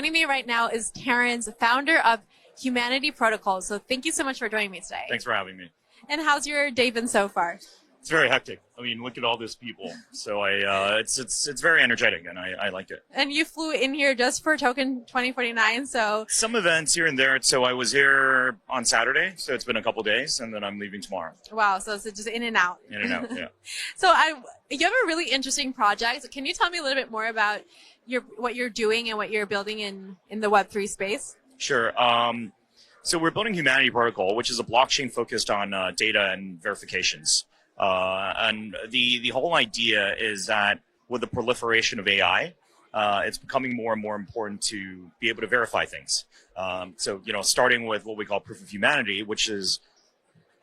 Joining me right now is Terrence, founder of Humanity Protocol. So thank you so much for joining me today. Thanks for having me. And how's your day been so far? It's very hectic. I mean, look at all these people. So it's very energetic, and I like it. And you flew in here just for Token 2049, so... Some events here and there. So I was here on Saturday, so it's been a couple days, and then I'm leaving tomorrow. Wow, so it's just in and out. In and out, yeah. So you have a really interesting project. Can you tell me a little bit more about what you're doing and what you're building in the Web3 space? Sure. So we're building Humanity Protocol, which is a blockchain focused on data and verifications. And the whole idea is that with the proliferation of AI, it's becoming more and more important to be able to verify things. So, starting with what we call proof of humanity, which is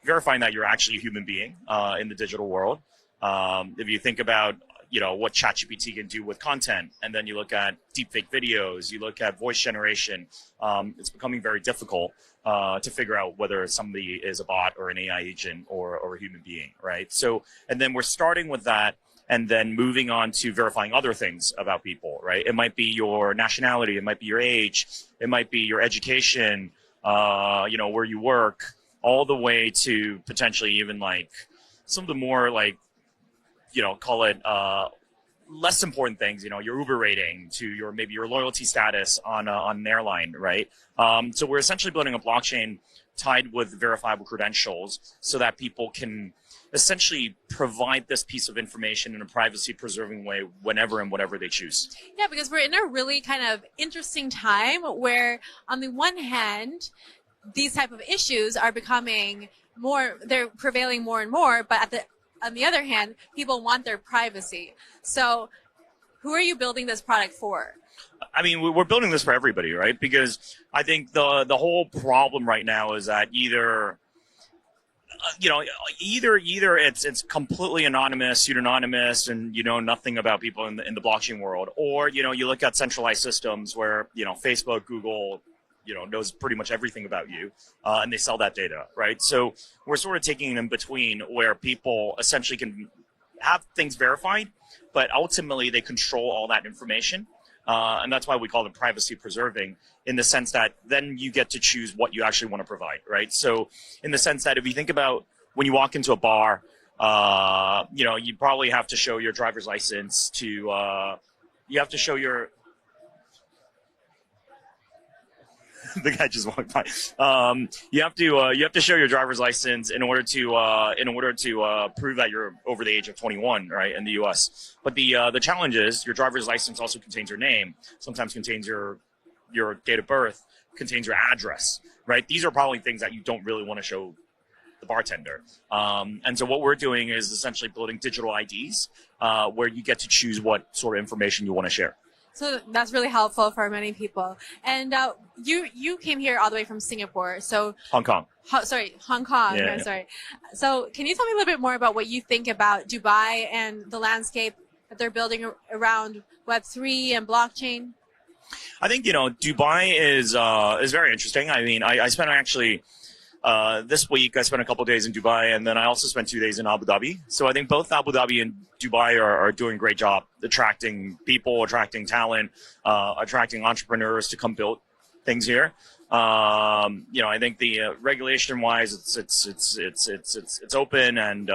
verifying that you're actually a human being in the digital world. If you think about, what ChatGPT can do with content, and then you look at deepfake videos, you look at voice generation, it's becoming very difficult to figure out whether somebody is a bot or an AI agent or a human being, right? So, and then we're starting with that and then moving on to verifying other things about people, right? It might be your nationality, it might be your age, it might be your education, where you work, all the way to potentially even like some of the more like, call it less important things, your Uber rating to maybe your loyalty status on an airline, right? So we're essentially building a blockchain tied with verifiable credentials so that people can essentially provide this piece of information in a privacy-preserving way whenever and whatever they choose. Yeah, because we're in a really kind of interesting time where, on the one hand, these type of issues are becoming they're prevailing more and more, but on the other hand, people want their privacy. So who are you building this product for? I mean, we're building this for everybody, right? Because I think the whole problem right now is that either it's completely anonymous, pseudonymous, and you know nothing about people in the blockchain world, or you look at centralized systems where Facebook, Google, knows pretty much everything about you, and they sell that data, right? So we're sort of taking an in between where people essentially can have things verified, but ultimately they control all that information. And that's why we call it privacy preserving, in the sense that then you get to choose what you actually want to provide, right? So in the sense that if you think about when you walk into a bar, you probably have to show your driver's license you have to show your, the guy just walked by. You have to show your driver's license in order to prove that you're over the age of 21, right, in the U.S. But the challenge is your driver's license also contains your name, sometimes contains your date of birth, contains your address, right? These are probably things that you don't really want to show the bartender. And so what we're doing is essentially building digital IDs where you get to choose what sort of information you want to share. So that's really helpful for many people. And you came here all the way from Singapore. So Hong Kong. Hong Kong. Yeah. Sorry. So can you tell me a little bit more about what you think about Dubai and the landscape that they're building around Web3 and blockchain? I think Dubai is very interesting. I mean, I spent actually this week I spent a couple of days in Dubai, and then I also spent 2 days in Abu Dhabi. So I think both Abu Dhabi and Dubai are doing a great job attracting people, attracting talent, attracting entrepreneurs to come build things here. I think the regulation-wise, it's open, and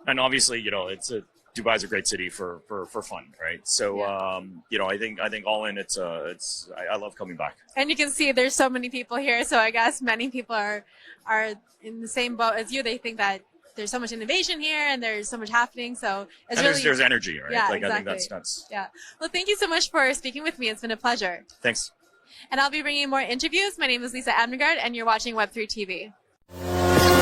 obviously Dubai's a great city for fun, right? So yeah. I think all in I love coming back. And you can see there's so many people here, so I guess many people are in the same boat as you. They think that there's so much innovation here and there's so much happening. So it's and really there's energy, right? Yeah, like exactly. I think that's yeah. Well, thank you so much for speaking with me. It's been a pleasure. Thanks. And I'll be bringing more interviews. My name is Lisa Abnegard, and you're watching Web3 TV.